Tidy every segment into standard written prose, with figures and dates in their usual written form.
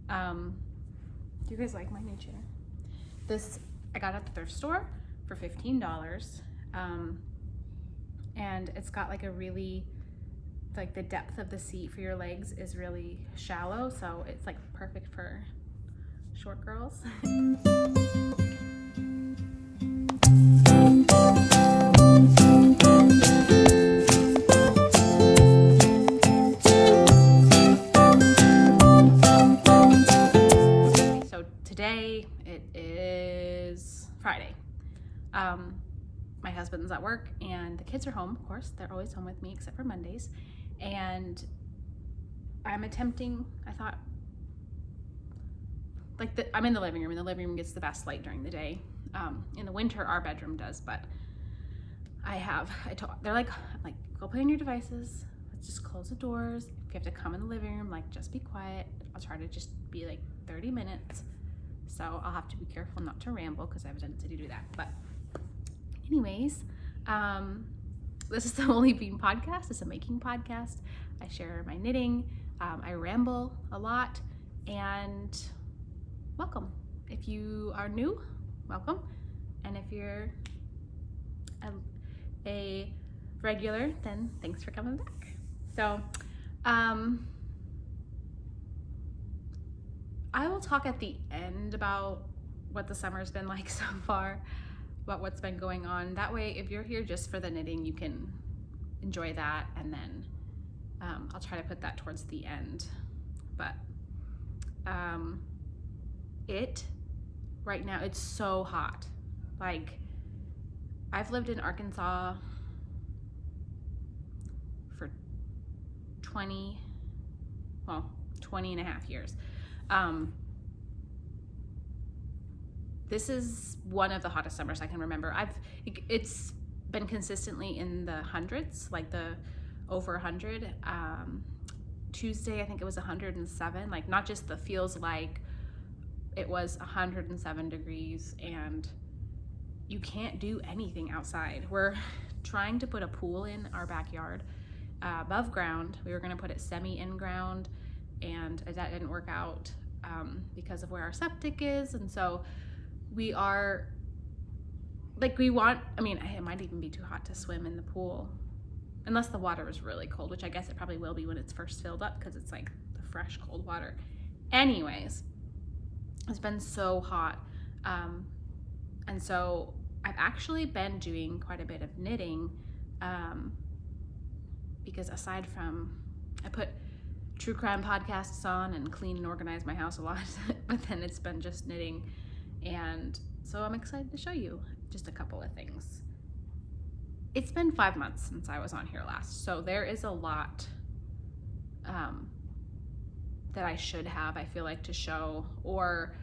Do you guys like my new chair? This I got at the thrift store for $15. And it's got like a really, like the depth of the seat for your legs is really shallow, so it's like perfect for short girls. So today it is Friday. My husband's at work and the kids are home, of course. They're always home with me except for Mondays. And I'm attempting, I thought, like I'm in the living room, and the living room gets the best light during the day. In the winter, our bedroom does, but they're like, go play on your devices. Let's just close the doors. If you have to come in the living room, like just be quiet. I'll try to just be like 30 minutes. So I'll have to be careful not to ramble because I have a tendency to do that. But anyways, this is the Only Bean podcast. It's a making podcast. I share my knitting. I ramble a lot, and welcome. If you are new, welcome. And if you're a regular, then thanks for coming back. So, I will talk at the end about what the summer's been like so far, about what's been going on. That way, if you're here just for the knitting, you can enjoy that, and then I'll try to put that towards the end. But right now, it's so hot. Like, I've lived in Arkansas for 20 and a half years. This is one of the hottest summers I can remember. It's been consistently in the hundreds, like the over 100. Tuesday, I think it was 107. Like, not just the feels like, it was 107 degrees, and you can't do anything outside. We're trying to put a pool in our backyard above ground. We were going to put it semi-in ground, and that didn't work out because of where our septic is. And so we are like, it might even be too hot to swim in the pool unless the water is really cold, which I guess it probably will be when it's first filled up because it's like the fresh cold water. Anyways, it's been so hot. And so I've actually been doing quite a bit of knitting because aside from, I put true crime podcasts on and clean and organize my house a lot, but then it's been just knitting. And so I'm excited to show you just a couple of things. It's been 5 months since I was on here last, so there is a lot that I should have, I feel like, to show, or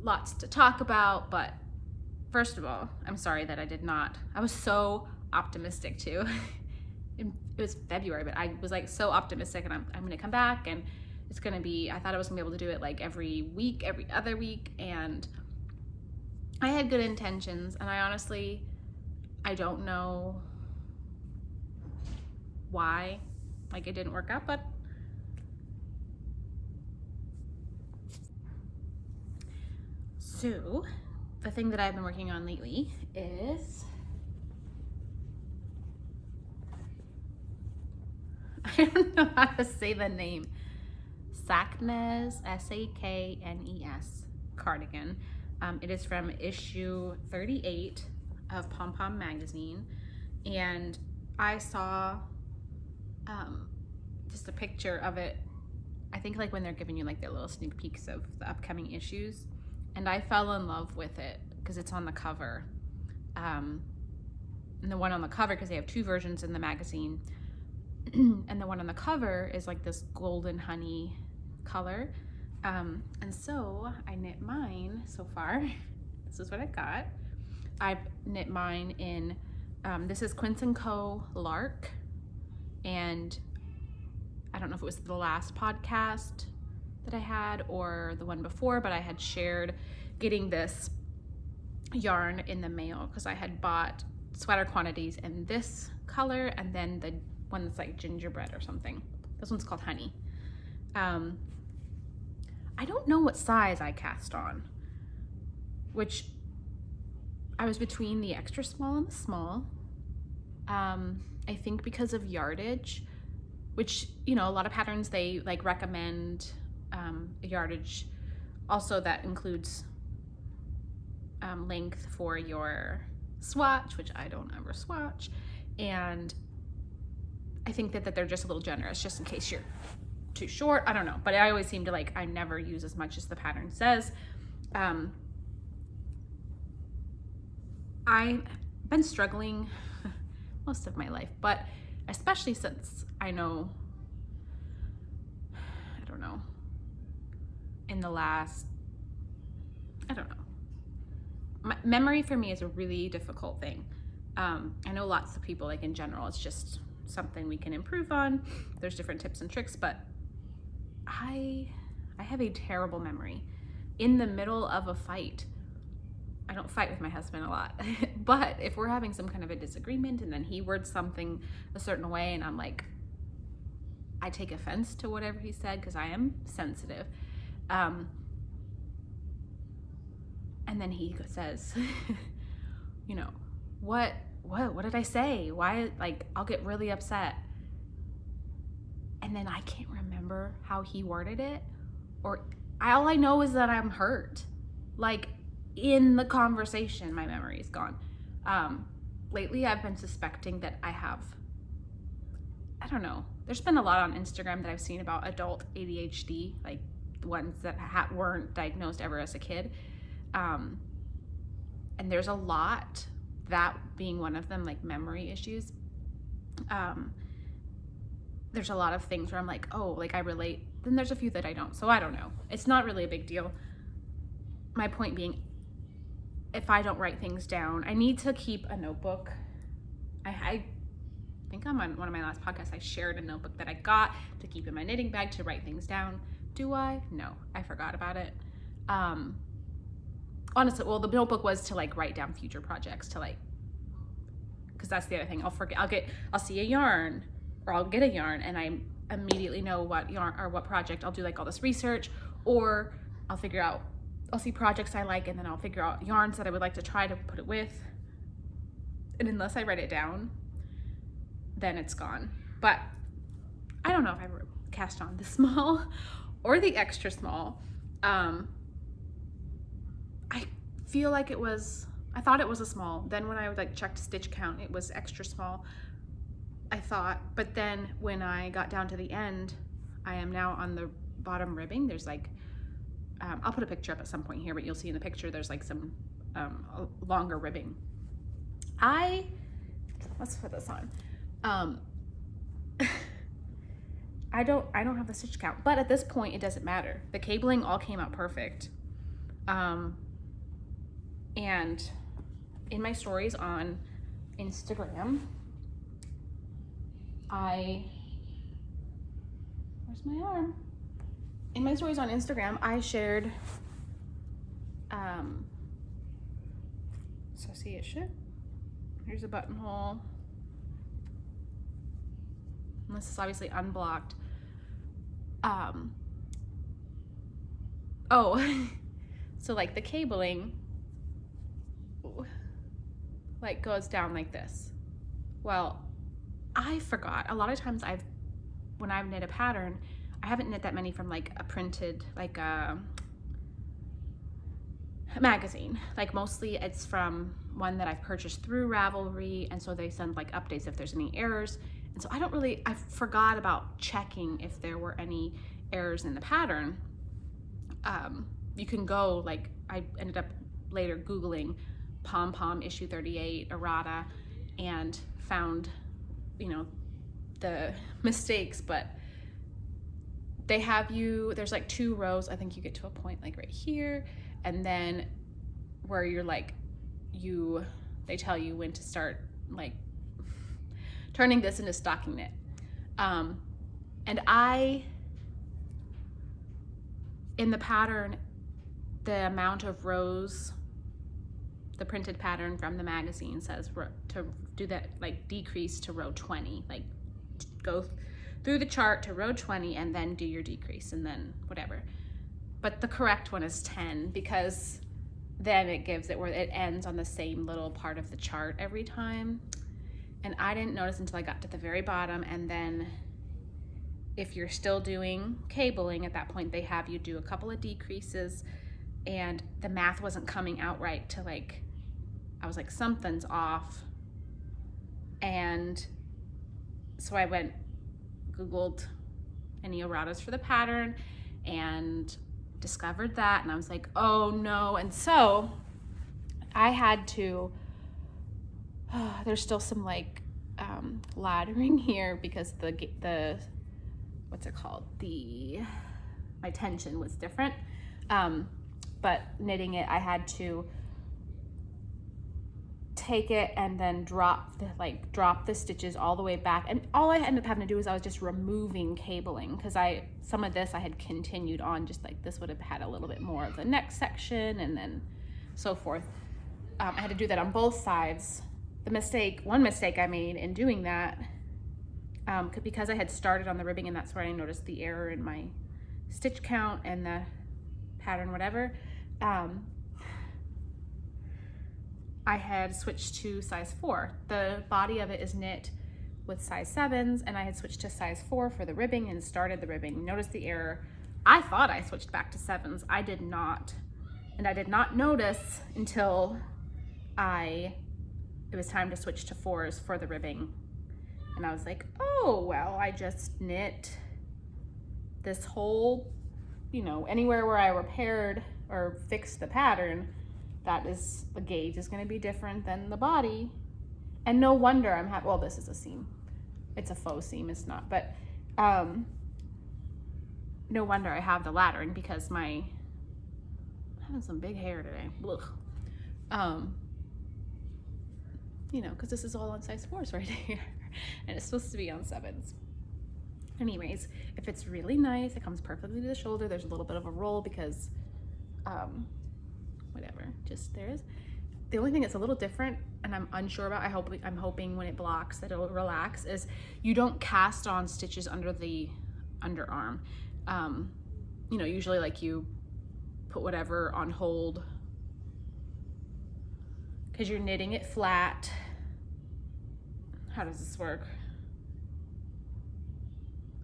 lots to talk about. But first of all, I'm sorry that I was so optimistic too. It was February, but I was like so optimistic, and I'm gonna come back, and it's gonna be, I thought I was gonna be able to do it like every week, every other week, and I had good intentions, and I don't know why, like, it didn't work out. But so the thing that I've been working on lately is, I don't know how to say the name, Sacknez, Saknes cardigan. It is from issue 38 of Pom Pom magazine, and I saw just a picture of it, I think like when they're giving you like their little sneak peeks of the upcoming issues, and I fell in love with it because it's on the cover. And the one on the cover, because they have two versions in the magazine, and the one on the cover is like this golden honey color. And so I knit mine so far. This is what I got. I've knit mine in, this is Quince & Co. Lark, and I don't know if it was the last podcast that I had or the one before, but I had shared getting this yarn in the mail because I had bought sweater quantities in this color, and then the one that's like gingerbread or something. This one's called Honey. I don't don't know what size I cast on, which I was between the extra small and the small. I think because of yardage, which, you know, a lot of patterns, they like recommend yardage. Also that includes length for your swatch, which I don't ever swatch. And I think that they're just a little generous, just in case you're too short. I don't know, but I always seem to like, I never use as much as the pattern says. I've been struggling most of my life, but especially since I know, I don't know, in the last, I don't know. Memory for me is a really difficult thing. I know lots of people, like in general, it's just something we can improve on. There's different tips and tricks, but I have a terrible memory. In the middle of a fight, I don't fight with my husband a lot, but if we're having some kind of a disagreement and then he words something a certain way and I'm like, I take offense to whatever he said because I am sensitive. And then he says, you know, what did I say? Why, like, I'll get really upset. And then I can't remember how he worded it, or all I know is that I'm hurt. Like, in the conversation, my memory is gone. Lately, I've been suspecting that I have, I don't know, there's been a lot on Instagram that I've seen about adult ADHD, like the ones that weren't diagnosed ever as a kid. And there's a lot, that being one of them, like memory issues. There's a lot of things where I'm like, oh, like I relate. Then there's a few that I don't. So I don't know. It's not really a big deal. My point being, if I don't write things down, I need to keep a notebook. I think on one of my last podcasts, I shared a notebook that I got to keep in my knitting bag to write things down. Do I? No, I forgot about it. Honestly, well, the notebook was to like write down future projects, to like, because that's the other thing. I'll forget. I'll see a yarn, or I'll get a yarn, and I immediately know what yarn or what project. I'll do like all this research, or I'll see projects I like, and then I'll figure out yarns that I would like to try to put it with. And unless I write it down, then it's gone. But I don't know if I ever cast on the small or the extra small. I feel like I thought it was a small. Then when I like checked stitch count, it was extra small, I thought. But then when I got down to the end, I am now on the bottom ribbing. There's like, I'll put a picture up at some point here, but you'll see in the picture, there's like some longer ribbing. Let's put this on. I don't have the stitch count, but at this point it doesn't matter. The cabling all came out perfect. And in my stories on Instagram, where's my arm? In my stories on Instagram, I shared, so see it should, here's a buttonhole. And this is obviously unblocked. So like the cabling like goes down like this. Well, I forgot. A lot of times when I've knit a pattern, I haven't knit that many from like a printed, like a magazine. Like mostly it's from one that I've purchased through Ravelry, and so they send like updates if there's any errors. And so I forgot about checking if there were any errors in the pattern. You can go, like, I ended up later Googling pom-pom issue 38 errata and found, you know, the mistakes, but they have there's like 2 rows. I think you get to a point like right here, and then where you're like, they tell you when to start like turning this into stocking knit. And in the pattern, the amount of rows, the printed pattern from the magazine says to do that, like decrease to row 20, like go through the chart to row 20 and then do your decrease and then whatever. but the correct one is 10 because then it gives it where it ends on the same little part of the chart every time. And I didn't notice until I got to the very bottom. And then if you're still doing cabling at that point, they have you do a couple of decreases, and the math wasn't coming out right to like, I was like, something's off. And so I went, Googled any erratas for the pattern and discovered that, and I was like, oh no. And so I had to, there's still some like laddering here because the what's it called, my tension was different, but knitting it, I had to take it and then drop the stitches all the way back, and all I ended up having to do is I was just removing cabling because some of this I had continued on, just like this would have had a little bit more of the next section and then so forth. I had to do that on both sides. One mistake I made in doing that, because I had started on the ribbing, and that's where I noticed the error in my stitch count and the pattern, whatever. I had switched to size 4. The body of it is knit with size 7s, and I had switched to size 4 for the ribbing and started the ribbing. Notice the error. I thought I switched back to 7s. I did not. And I did not notice until it was time to switch to 4s for the ribbing. And I was like, oh, well, I just knit this whole, anywhere where I repaired or fixed the pattern, the gauge is going to be different than the body. And no wonder well, this is a seam. It's a faux seam, it's not, but no wonder I have the laddering because I'm having some big hair today. Because this is all on size 4s right here, and it's supposed to be on 7s. Anyways, if it's really nice, it comes perfectly to the shoulder. There's a little bit of a roll because, whatever, just there is. The only thing that's a little different, and I'm unsure about, I'm hoping when it blocks that it'll relax, is you don't cast on stitches under the underarm. Usually like you put whatever on hold because you're knitting it flat. How does this work?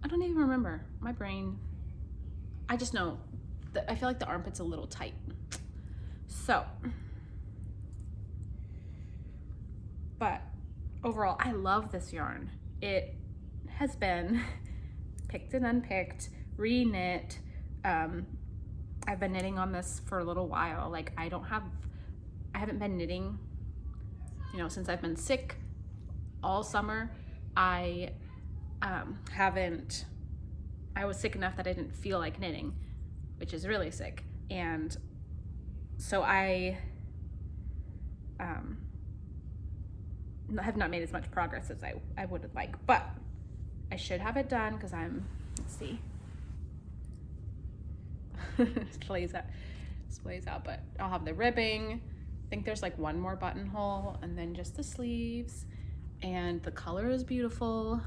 I don't even remember. My brain, I just know that I feel like the armpit's a little tight. So, but overall, I love this yarn. It has been picked and unpicked, re-knit. I've been knitting on this for a little while. Like I haven't been knitting, since I've been sick all summer. I was sick enough that I didn't feel like knitting, which is really sick. And so I have not made as much progress as I would have liked, but I should have it done because let's see. Displays out, but I'll have the ribbing. I think there's like one more buttonhole and then just the sleeves, and the color is beautiful.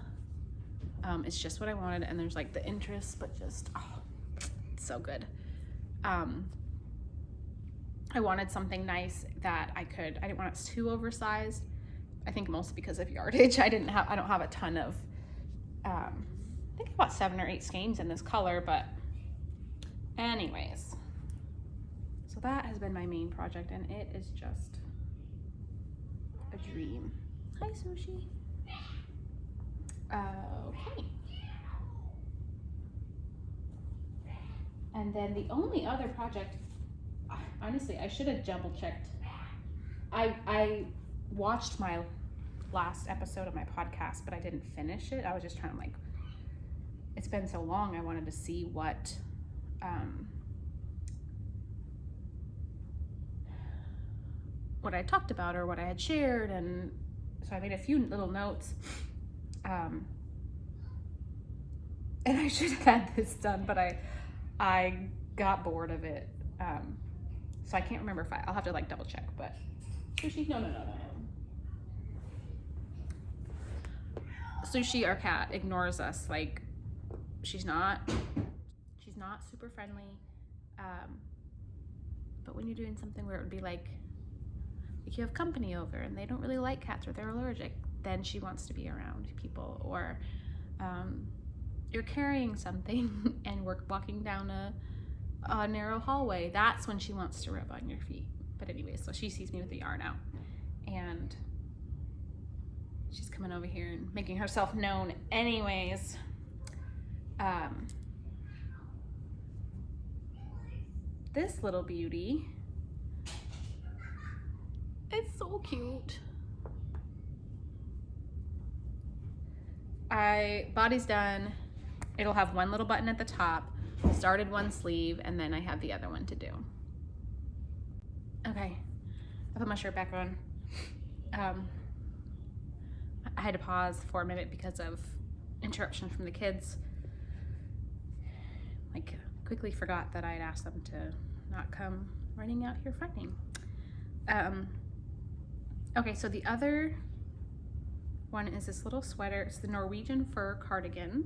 It's just what I wanted, and there's like the interest, but just, it's so good. I wanted something nice that I didn't want it too oversized. I think mostly because of yardage. I don't have a ton of, I think about 7 or 8 skeins in this color, but anyways. So that has been my main project, and it is just a dream. Hi, Sushi. Okay. And then the only other project, honestly, I should have double checked. I watched my last episode of my podcast, but I didn't finish it. I was just trying to it's been so long, I wanted to see what I talked about or what I had shared, and so I made a few little notes. And I should have had this done, but I got bored of it. So I can't remember if I'll have to double check, but Sushi, no. Sushi, our cat, ignores us. She's not super friendly. But when you're doing something where it would be like you have company over and they don't really like cats or they're allergic, then she wants to be around people. Or you're carrying something and we're walking down a narrow hallway, that's when she wants to rub on your feet. But anyway, so she sees me with the yarn out and she's coming over here and making herself known anyways. This little beauty, it's so cute. Body's done. It'll have one little button at the top. Started one sleeve and then I have the other one to do. Okay, I put my shirt back on. I had to pause for a minute because of interruption from the kids. Like, quickly forgot that I had asked them to not come running out here fighting. Okay, so the other one is this little sweater. It's the Norwegian Fir Cardigan.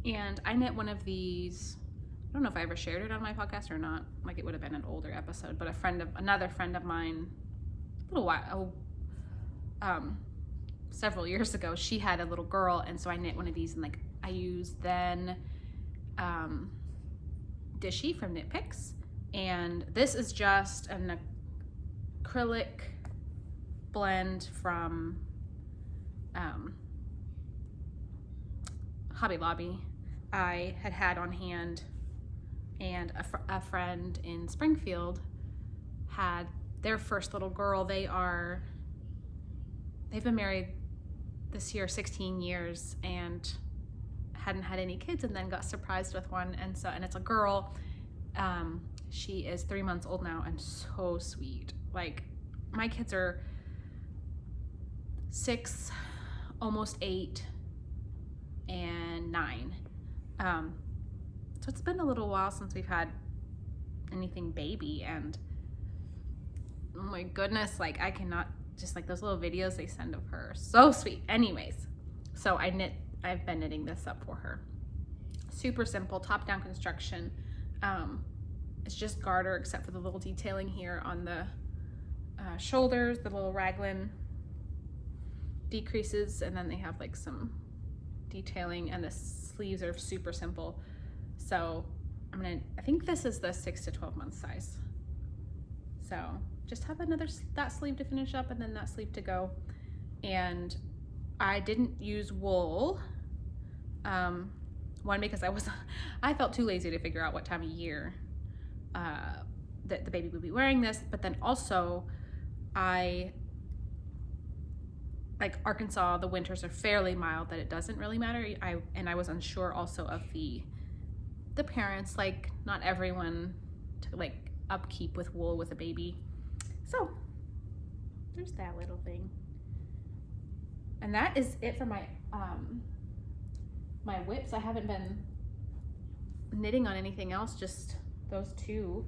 And I knit one of these, I don't know if I ever shared it on my podcast or not. Like, it would have been an older episode, but another friend of mine, a little while, several years ago, she had a little girl, and so I knit one of these, and like I used then Dishy from Knit Picks, and this is just an acrylic blend from Hobby Lobby. I had on hand, and a friend in Springfield had their first little girl. They've been married this year 16 years and hadn't had any kids, and then got surprised with one, and it's a girl. She is 3 months old now and so sweet. Like, my kids are 6, almost 8, and 9. So it's been a little while since we've had anything baby, and oh my goodness, like I cannot, just like those little videos they send of her, so sweet. Anyways, so I've been knitting this up for her. Super simple top-down construction. It's just garter except for the little detailing here on the shoulders, the little raglan decreases, and then they have like some detailing, and the sleeves are super simple. So I think this is the 6 to 12 month size. So just have that sleeve to finish up and then that sleeve to go. And I didn't use wool. One, because I felt too lazy to figure out what time of year that the baby would be wearing this, but then also like Arkansas, the winters are fairly mild, that it doesn't really matter. I was unsure also of the parents, like not everyone to like upkeep with wool with a baby. So there's that little thing. And that is it for my my whips. I haven't been knitting on anything else, just those two.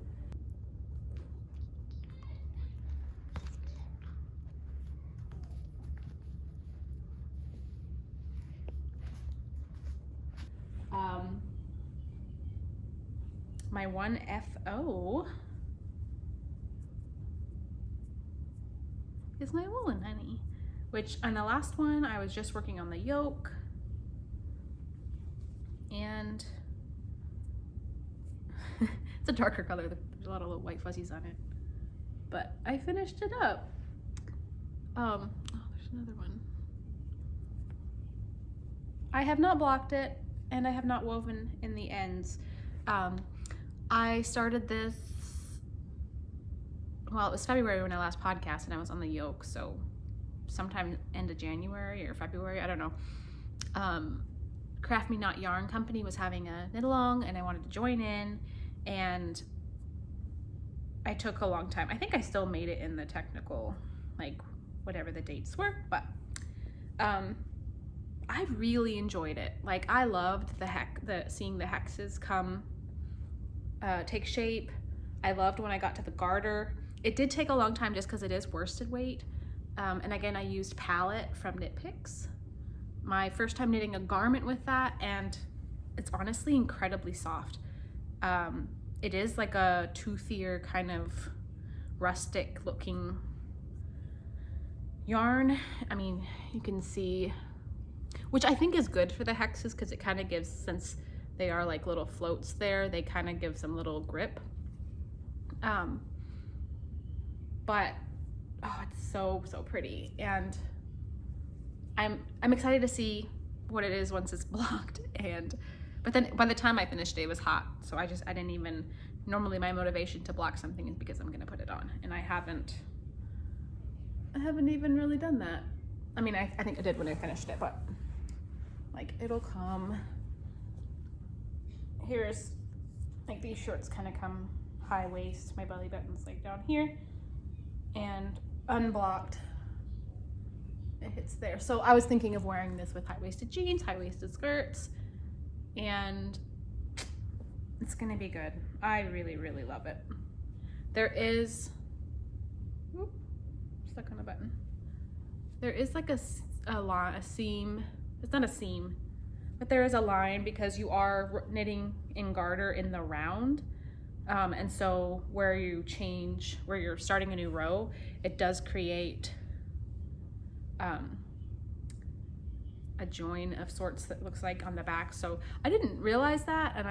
My one FO is my woolen honey, which on the last one I was just working on the yoke, and it's a darker color. There's a lot of little white fuzzies on it, but I finished it up. Oh, there's another one. I have not blocked it, and I have not woven in the ends. I started this, well, it was February when I last podcast, and I was on the yoke, so sometime end of January or February, I don't know. Craft Me Not Yarn Company was having a knit along, and I wanted to join in, and I took a long time. I think I still made it in the technical, like whatever the dates were, but I really enjoyed it. Like, I loved seeing the hexes come take shape. I loved when I got to the garter. It did take a long time just because it is worsted weight. And again, I used Palette from Knit Picks. My first time knitting a garment with that, and it's honestly incredibly soft. It is like a toothier kind of rustic looking yarn. I mean, you can see, which I think is good for the hexes because it kind of gives, since they are like little floats there, they kind of give some little grip. But oh, it's so pretty, and I'm excited to see what it is once it's blocked. But then by the time I finished it was hot, so I didn't even, normally my motivation to block something is because I'm gonna put it on, and I haven't even really done that. I mean, I think I did when I finished it, but like it'll come. Here's like these shorts kind of come high waist, my belly button's like down here, and unblocked it hits there. So I was thinking of wearing this with high-waisted jeans, high-waisted skirts, and it's gonna be good. I really love it. There is, stuck on a button. There is like a seam. It's not a seam, but there is a line because you are knitting in garter in the round. And so where you're starting a new row, it does create a join of sorts that looks like on the back. So I didn't realize that, and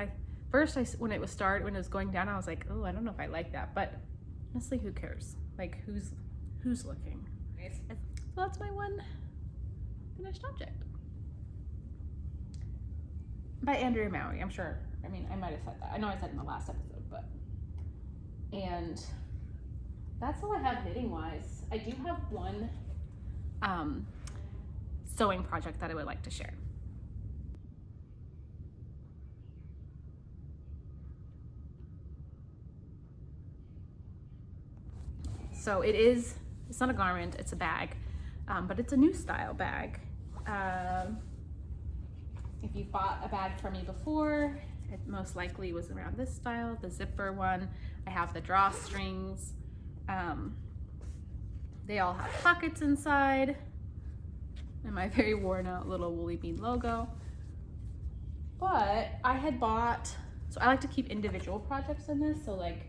when it was going down, I was like, oh, I don't know if I like that, but honestly, who cares? Like, who's looking? So that's my one finished object by Andrea Mowry. I'm sure, I mean, I might have said that. I know I said it in the last episode, and that's all I have knitting wise. I do have one sewing project that I would like to share. So it's not a garment, it's a bag, but it's a new style bag. If you've bought a bag from me before, it most likely was around this style, the zipper one. I have the drawstrings. They all have pockets inside, and my very worn out little Woolly Bean logo. But I had bought, so I like to keep individual projects in this, so like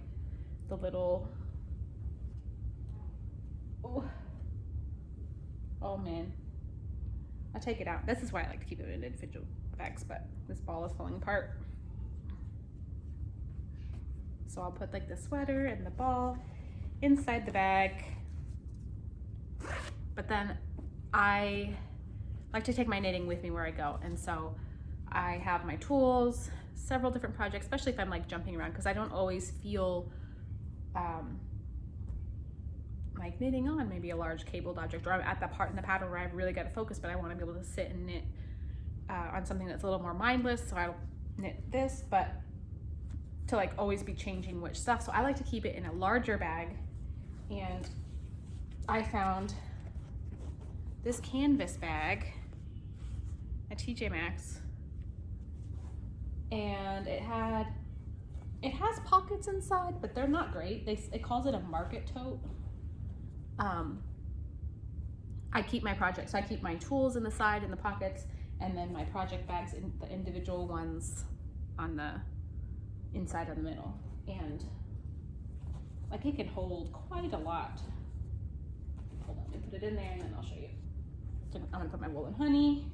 the little, oh man, I'll take it out. This is why I like to keep it in individual bags, but this ball is falling apart. So I'll put like the sweater and the ball inside the bag. But then I like to take my knitting with me where I go. And so I have my tools, several different projects, especially if I'm like jumping around, because I don't always feel like knitting on maybe a large cabled object, or I'm at that part in the pattern where I've really got to focus, but I want to be able to sit and knit on something that's a little more mindless. So I'll knit this, but to like always be changing which stuff. So I like to keep it in a larger bag, and I found this canvas bag at TJ Maxx, and it has pockets inside, but they're not great. It calls it a market tote. I keep my projects, so I keep my tools in the side in the pockets, and then my project bags in the individual ones on the inside of the middle. And like it can hold quite a lot. Hold on, let me put it in there and then I'll show you. So I'm gonna put my wool and honey.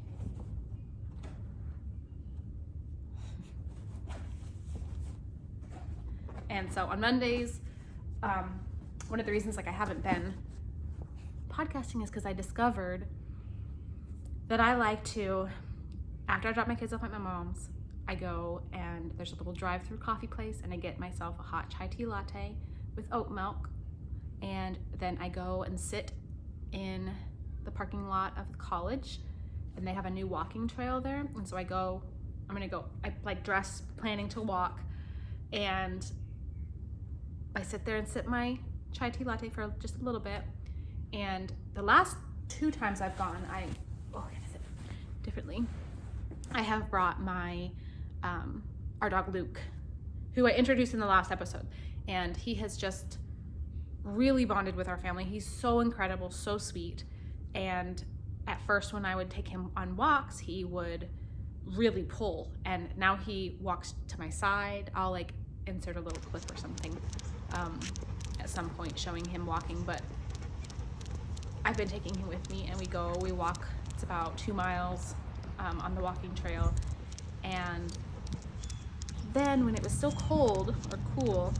And so on Mondays, one of the reasons like I haven't been podcasting is because I discovered that I like to, after I drop my kids off at my mom's, I go and there's a little drive-through coffee place, and I get myself a hot chai tea latte with oat milk, and then I go and sit in the parking lot of the college, and they have a new walking trail there, and so I like dress planning to walk, and I sit there and sip my chai tea latte for just a little bit. And the last 2 times I've gone, I have brought my our dog Luke, who I introduced in the last episode, and he has just really bonded with our family. He's so incredible, so sweet. And at first when I would take him on walks, he would really pull. And now he walks to my side. I'll like insert a little clip or something at some point showing him walking, but I've been taking him with me, and we walk. It's about 2 miles on the walking trail. And then when it was still cold or cool,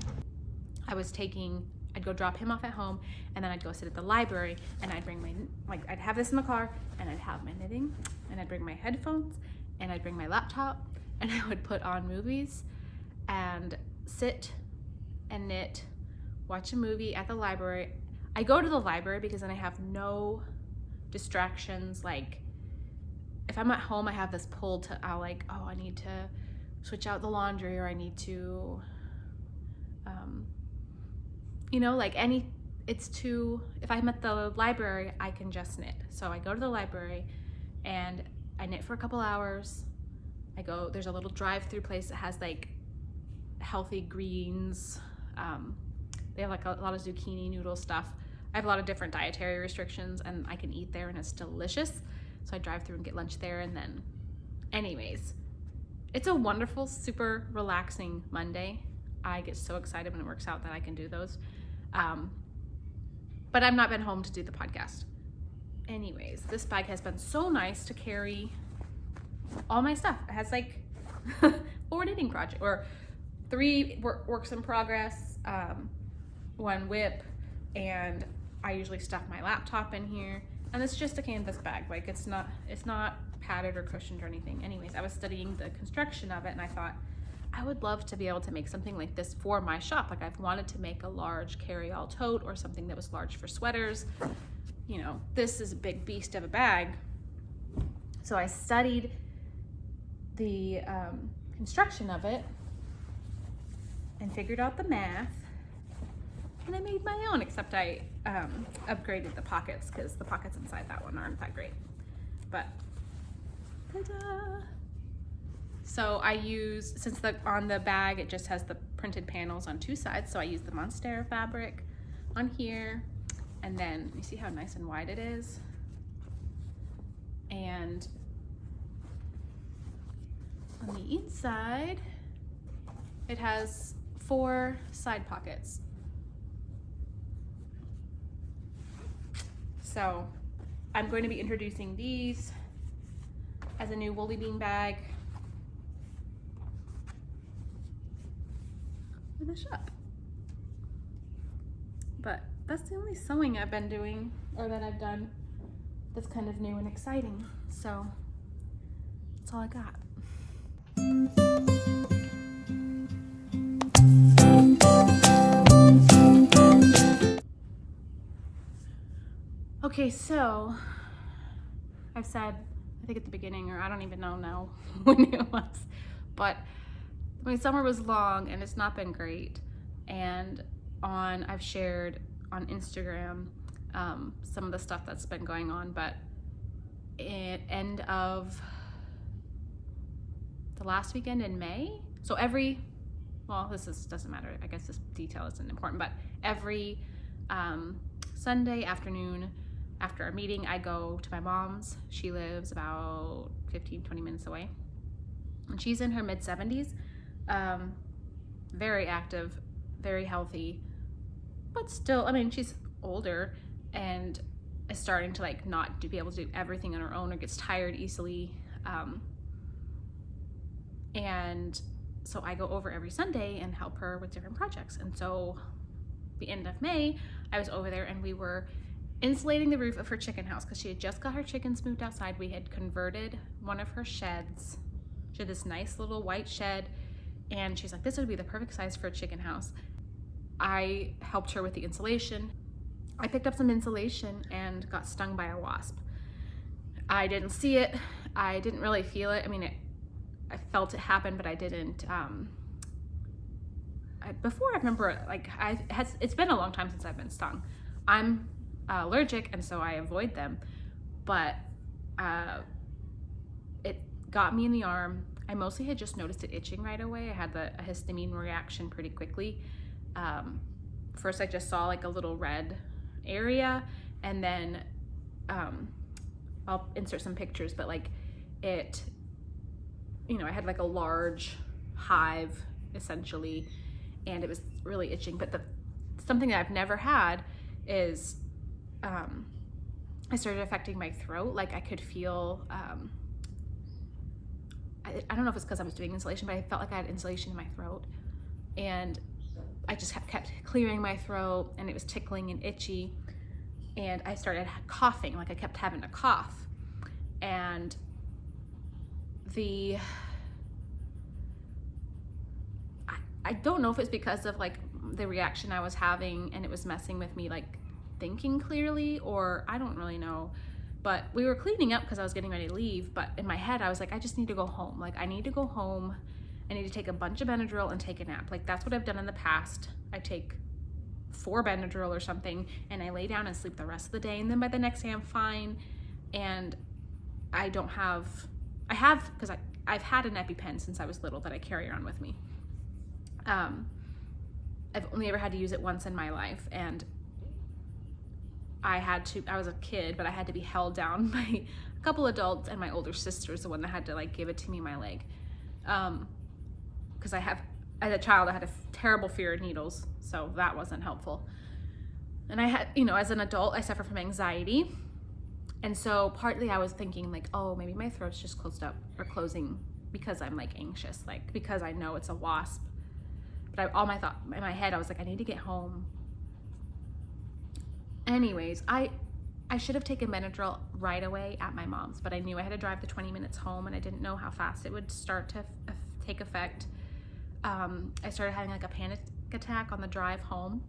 I'd go drop him off at home, and then I'd go sit at the library, and I'd bring I'd have this in the car, and I'd have my knitting, and I'd bring my headphones, and I'd bring my laptop, and I would put on movies and sit and knit, watch a movie at the library. I go to the library because then I have no distractions. Like if I'm at home, I have this pull to, I need to switch out the laundry, or I need to, if I'm at the library, I can just knit. So I go to the library and I knit for a couple hours. There's a little drive-through place that has like healthy greens. They have like a lot of zucchini noodle stuff. I have a lot of different dietary restrictions, and I can eat there, and it's delicious. So I drive through and get lunch there, and then anyways, it's a wonderful, super relaxing Monday. I get so excited when it works out that I can do those. But I've not been home to do the podcast. Anyways, this bag has been so nice to carry all my stuff. It has like 4 knitting projects, or 3 works in progress, 1 whip, and I usually stuff my laptop in here. And it's just a canvas bag. Like it's not padded or cushioned or anything. Anyways, I was studying the construction of it, and I thought I would love to be able to make something like this for my shop. Like I've wanted to make a large carry-all tote, or something that was large for sweaters. This is a big beast of a bag. So I studied the construction of it and figured out the math, and I made my own, except I upgraded the pockets, because the pockets inside that one aren't that great. But ta-da! So I use, since on the bag it just has the printed panels on 2 sides, so I use the Monstera fabric on here, and then you see how nice and wide it is. And on the inside, it has 4 side pockets. So I'm going to be introducing these as a new woolly bean bag for the shop. But that's the only sewing I've been doing, or that I've done, that's kind of new and exciting. So that's all I got. Okay, so I've said, I think at the beginning, or I don't even know now when it was, but my summer was long and it's not been great. And I've shared on Instagram some of the stuff that's been going on, but at end of the last weekend in May, so doesn't matter, I guess this detail isn't important, but every Sunday afternoon after our meeting, I go to my mom's. She lives about 15-20 minutes away, and she's in her mid-70s, very active, very healthy, but still, she's older and is starting to not be able to do everything on her own, or gets tired easily. And so I go over every Sunday and help her with different projects. And so the end of May, I was over there, and we were insulating the roof of her chicken house, because she had just got her chickens moved outside. We had converted one of her sheds. She had this nice little white shed, and she's like, this would be the perfect size for a chicken house. I helped her with the insulation. I picked up some insulation and got stung by a wasp. I didn't see it. I didn't really feel it. I felt it happen, but I didn't. Before, I remember, it's been a long time since I've been stung. I'm allergic, and so I avoid them, but it got me in the arm. I mostly had just noticed it itching right away. I had a histamine reaction pretty quickly. First, I just saw a little red area, and then I'll insert some pictures, but it you know, I had like a large hive essentially, and it was really itching. But something that I've never had is I started affecting my throat. Like I could feel, I don't know if it's because I was doing insulation, but I felt like I had insulation in my throat, and I just kept clearing my throat, and it was tickling and itchy, and I started coughing. Like I kept having to cough, and I don't know if it's because of like the reaction I was having and it was messing with me like thinking clearly, or I don't really know. But we were cleaning up because I was getting ready to leave, but in my head I was like, I just need to go home. Like I need to go home. I need to take a bunch of Benadryl and take a nap. Like that's what I've done in the past. I take 4 Benadryl or something and I lay down and sleep the rest of the day, and then by the next day I'm fine. And I have because I've had an EpiPen since I was little that I carry around with me. I've only ever had to use it once in my life, and I was a kid, but I had to be held down by a couple adults, and my older sister is the one that had to like give it to me in my leg. Because as a child, I had a terrible fear of needles, so that wasn't helpful. And I had, you know, as an adult, I suffer from anxiety. And so partly I was thinking like, oh, maybe my throat's just closed up or closing because I'm like anxious, like because I know it's a wasp. But in my head, I was like, I need to get home. Anyways, I should have taken Benadryl right away at my mom's, but I knew I had to drive the 20 minutes home, and I didn't know how fast it would start to take effect. I started having like a panic attack on the drive home,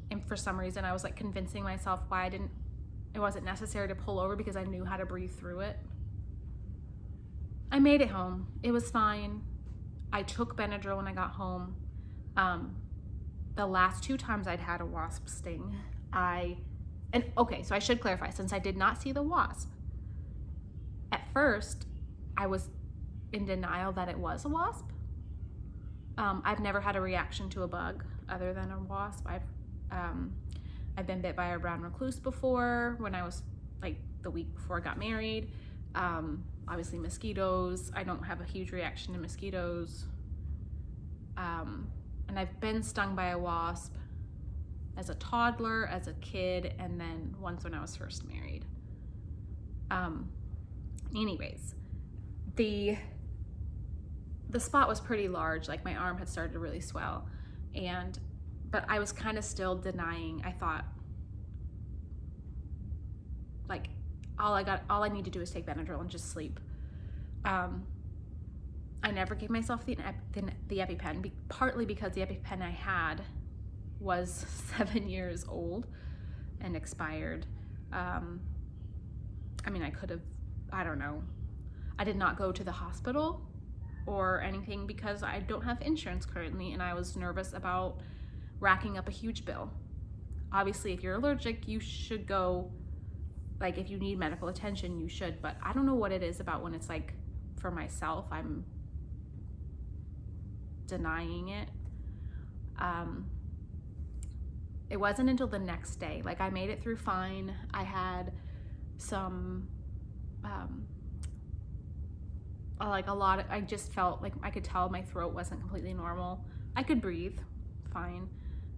and for some reason I was like convincing myself why it wasn't necessary to pull over because I knew how to breathe through it. I made it home. It was fine. I took Benadryl when I got home. The last 2 times I'd had a wasp sting, so I should clarify, since I did not see the wasp, at first I was in denial that it was a wasp. I've never had a reaction to a bug other than a wasp. I've been bit by a brown recluse before when I was like the week before I got married. Obviously mosquitoes. I don't have a huge reaction to mosquitoes. And I've been stung by a wasp as a toddler, as a kid, and then once when I was first married. Anyways, the spot was pretty large. Like my arm had started to really swell, but I was kind of still denying. I thought like all I need to do is take Benadryl and just sleep. I never gave myself the EpiPen, partly because the EpiPen I had was 7 years old and expired. I mean, I could have, I don't know. I did not go to the hospital or anything because I don't have insurance currently, and I was nervous about racking up a huge bill. Obviously, if you're allergic, you should go, like if you need medical attention, you should, but I don't know what it is about when it's like for myself, I'm denying it. It wasn't until the next day, like I made it through fine. I had some I just felt like I could tell my throat wasn't completely normal. I could breathe fine,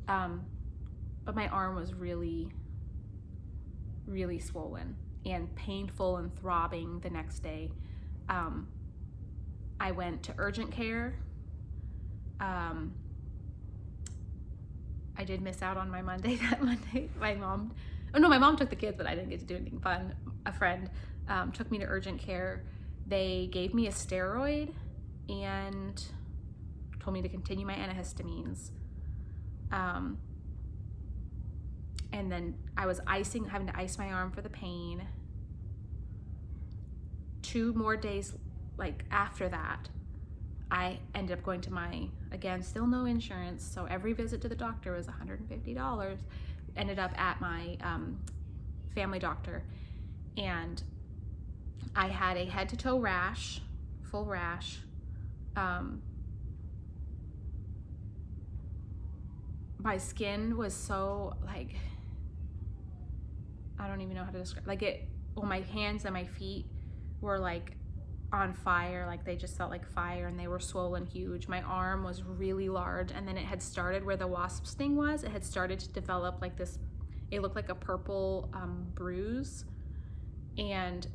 but my arm was really, really swollen and painful and throbbing the next day. I went to urgent care. I did miss out on my Monday. That Monday, my mom took the kids, but I didn't get to do anything fun. A friend took me to urgent care. They gave me a steroid and told me to continue my antihistamines. And then I was having to ice my arm for the pain. 2 more days, like after that, I ended up going to again, still no insurance, so every visit to the doctor was $150. Ended up at my family doctor, and I had a head to toe rash, full rash. My skin was so like, I don't even know how to describe, like my hands and my feet were like on fire, like they just felt like fire, and they were swollen huge. My arm was really large, and then it had started where the wasp sting was. It had started to develop like this, it looked like a purple bruise, and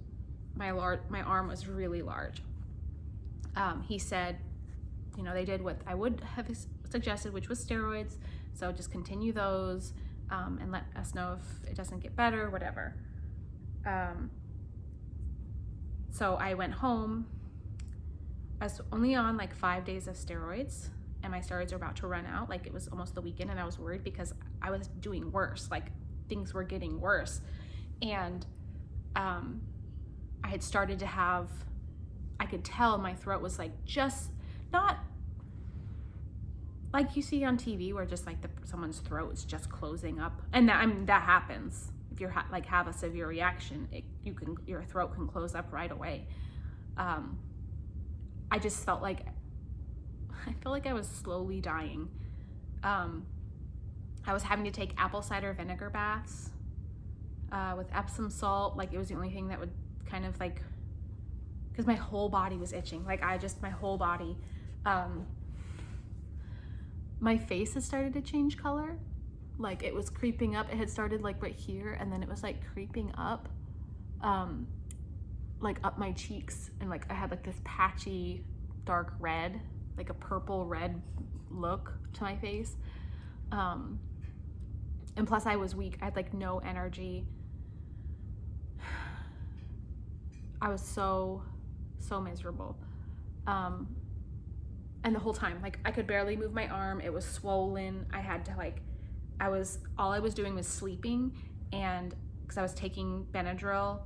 my arm was really large. He said, you know, they did what I would have suggested, which was steroids, so just continue those, and let us know if it doesn't get better, whatever. So I went home. I was only on like 5 days of steroids, and my steroids were about to run out. Like, it was almost the weekend, and I was worried because I was doing worse. Like, things were getting worse. And I had started to have, I could tell my throat was like just not like you see on TV where just like someone's throat is just closing up. And that happens. If you have a severe reaction, your throat can close up right away. I just felt like I was slowly dying. I was having to take apple cider vinegar baths with Epsom salt. Like, it was the only thing that would kind of like, because my whole body was itching. Like, my whole body. My face had started to change color. Like, it was creeping up. It had started like right here, and then it was like creeping up, like up my cheeks, and like I had like this patchy dark red, like a purple red look to my face. And plus I was weak. I had like no energy. I was so miserable. And the whole time, like, I could barely move my arm. It was swollen. I had to like, all I was doing was sleeping, and because I was taking Benadryl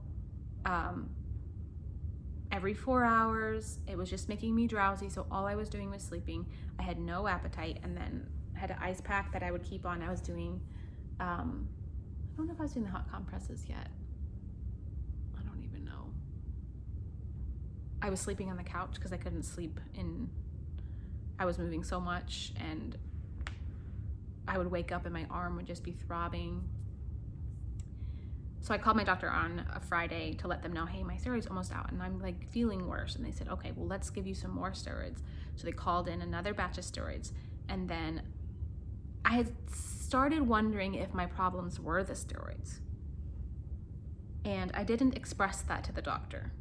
every 4 hours, it was just making me drowsy. So all I was doing was sleeping. I had no appetite, and then I had an ice pack that I would keep on. I was doing, I don't know if I was doing the hot compresses yet. I don't even know. I was sleeping on the couch because I couldn't sleep I was moving so much, and I would wake up and my arm would just be throbbing. So I called my doctor on a Friday to let them know, hey, my steroid's almost out and I'm like feeling worse. And they said, okay, well, let's give you some more steroids. So they called in another batch of steroids. And then I had started wondering if my problems were the steroids. And I didn't express that to the doctor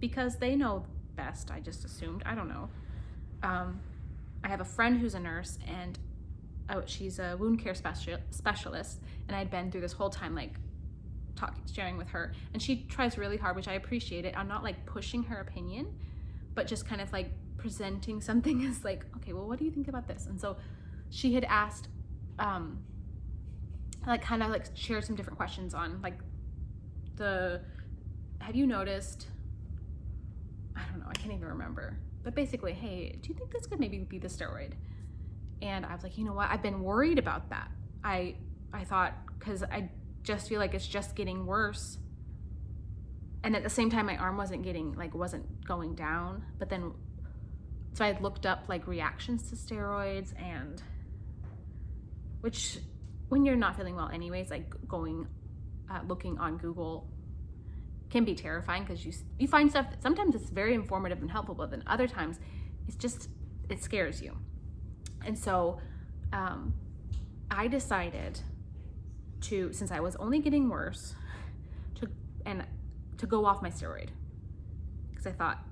because they know best. I just assumed, I don't know. I have a friend who's a nurse, and she's a wound care specialist, and I'd been through this whole time like sharing with her, and she tries really hard, which I appreciate it. I'm not like pushing her opinion, but just kind of like presenting something as like, okay, well, what do you think about this? And so she had asked, like kind of like shared some different questions on like have you noticed, I don't know, I can't even remember. But basically, hey, do you think this could maybe be the steroid? And I was like, you know what? I've been worried about that. I thought, because I just feel like it's just getting worse. And at the same time, my arm wasn't going down. But then, so I had looked up like reactions to steroids, and which when you're not feeling well anyways, like looking on Google can be terrifying, because you find stuff that sometimes it's very informative and helpful, but then other times it scares you. And so I decided to, since I was only getting worse, to go off my steroid, because I thought,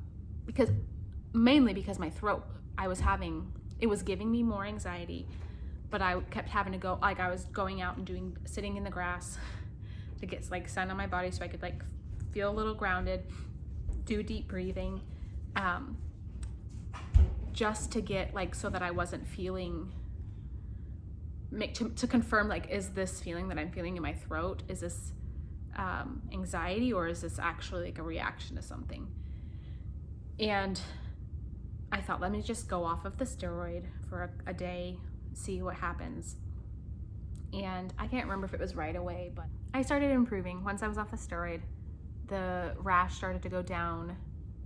mainly because my throat, it was giving me more anxiety, but I kept having to go, like I was going out and sitting in the grass to get like sun on my body so I could like feel a little grounded, do deep breathing, just to get like, so that I wasn't feeling, to confirm like, is this feeling that I'm feeling in my throat, is this anxiety, or is this actually like a reaction to something? And I thought, let me just go off of the steroid for a day, see what happens. And I can't remember if it was right away, but I started improving. Once I was off the steroid, the rash started to go down.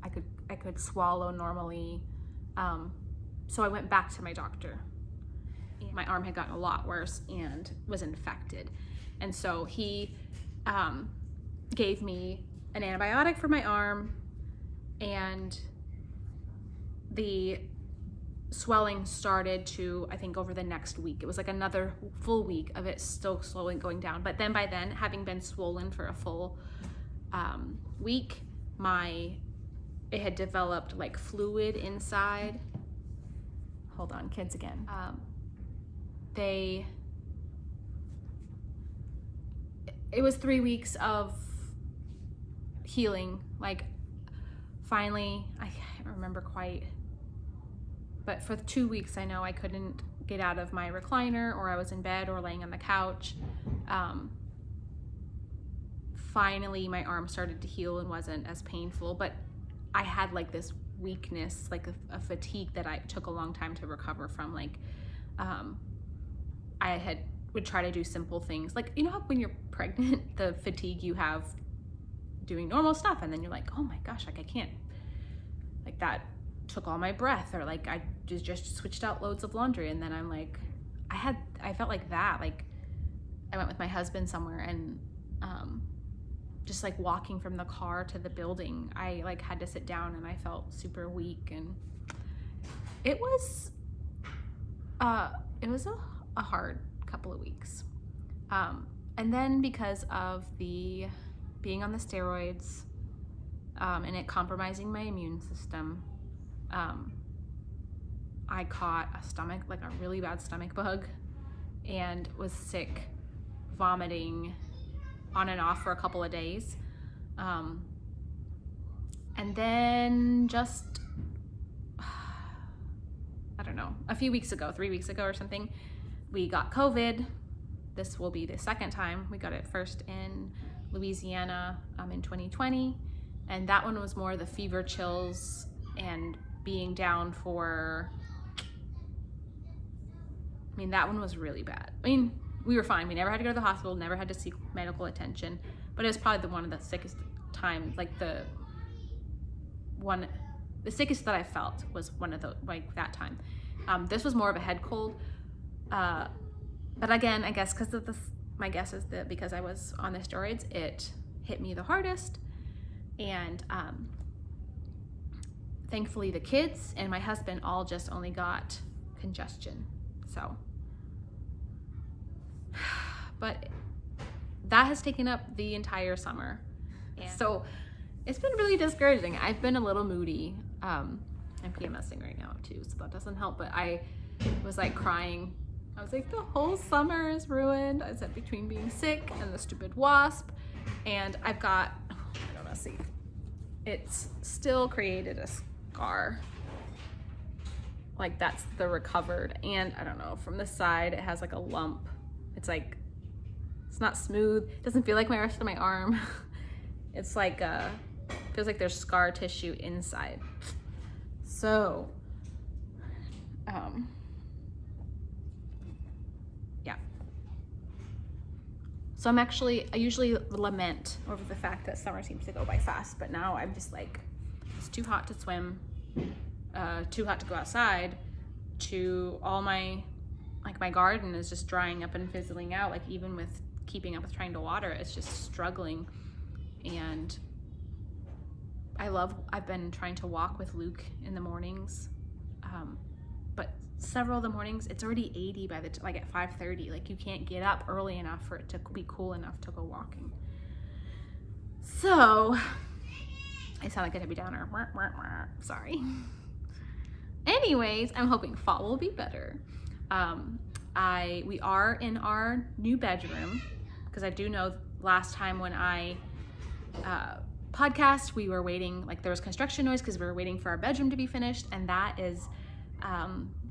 I could swallow normally. So I went back to my doctor. My arm had gotten a lot worse and was infected. And so he gave me an antibiotic for my arm, and the swelling started to, I think, over the next week. It was like another full week of it still slowly going down. But then by then, having been swollen for a full week, it had developed like fluid inside. Hold on, kids again. It was 3 weeks of healing. Like, finally, I can't remember quite, but for 2 weeks, I know I couldn't get out of my recliner, or I was in bed or laying on the couch. Finally, my arm started to heal and wasn't as painful, but I had like this weakness, like a fatigue that I took a long time to recover from. Like, would try to do simple things. Like, you know how when you're pregnant, the fatigue you have doing normal stuff, and then you're like, oh my gosh, like I can't, like that took all my breath, or like I just switched out loads of laundry, and then I'm like, I felt like that. Like, I went with my husband somewhere, and just like walking from the car to the building, I like had to sit down, and I felt super weak, and it was a hard couple of weeks. And then because of the being on the steroids, and it compromising my immune system, I caught a really bad stomach bug, and was sick, vomiting on and off for a couple of days. And then just, I don't know, 3 weeks ago or something, we got COVID. This will be the second time. We got it first in Louisiana in 2020. And that one was more the fever, chills, and being down for, that one was really bad. We were fine. We never had to go to the hospital, never had to seek medical attention, but it was probably one of the sickest times, like the sickest that I felt was one of the, like that time. This was more of a head cold. But again, I guess because of my guess is that because I was on the steroids, it hit me the hardest. And thankfully the kids and my husband all just only got congestion. So, but that has taken up the entire summer. Yeah. So it's been really discouraging. I've been a little moody. I'm PMSing right now too, so that doesn't help. But I was like crying. I was like, the whole summer is ruined. I said between being sick and the stupid wasp, and I've got, I don't know, see, it's still created a scar. Like that's the recovered, and I don't know, from the side it has like a lump. It's like, it's not smooth. It doesn't feel like my rest of my arm. It's like, feels like there's scar tissue inside. So, yeah. So I usually lament over the fact that summer seems to go by fast, but now I'm just like, it's too hot to swim, too hot to go outside, all my garden is just drying up and fizzling out. Like even with keeping up with trying to water, it's just struggling. And I've been trying to walk with Luke in the mornings, but several of the mornings it's already 80 by like at 5:30. Like you can't get up early enough for it to be cool enough to go walking. So I sound like a Debbie Downer. Sorry. Anyways, I'm hoping fall will be better. We are in our new bedroom, because I do know last time when I podcast, we were waiting, like there was construction noise because we were waiting for our bedroom to be finished, and that is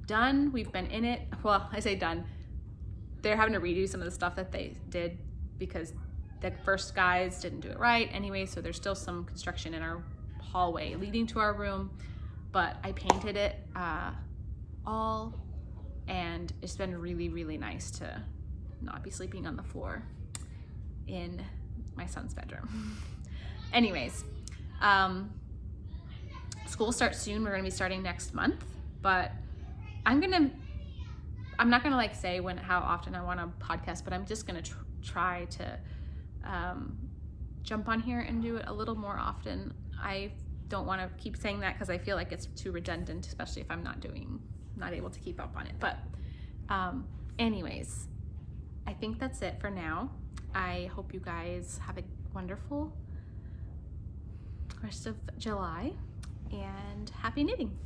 done. We've been in it. Well, I say done. They're having to redo some of the stuff that they did because the first guys didn't do it right anyway, so there's still some construction in our hallway leading to our room, but I painted it all, and it's been really, really nice to not be sleeping on the floor in my son's bedroom. Anyways, school starts soon. We're gonna be starting next month, but I'm not gonna like say how often I want to podcast, but I'm just gonna try to jump on here and do it a little more often. I don't want to keep saying that because I feel like it's too redundant, especially if I'm not able to keep up on it. But anyways, I think that's it for now. I hope you guys have a wonderful rest of July and happy knitting.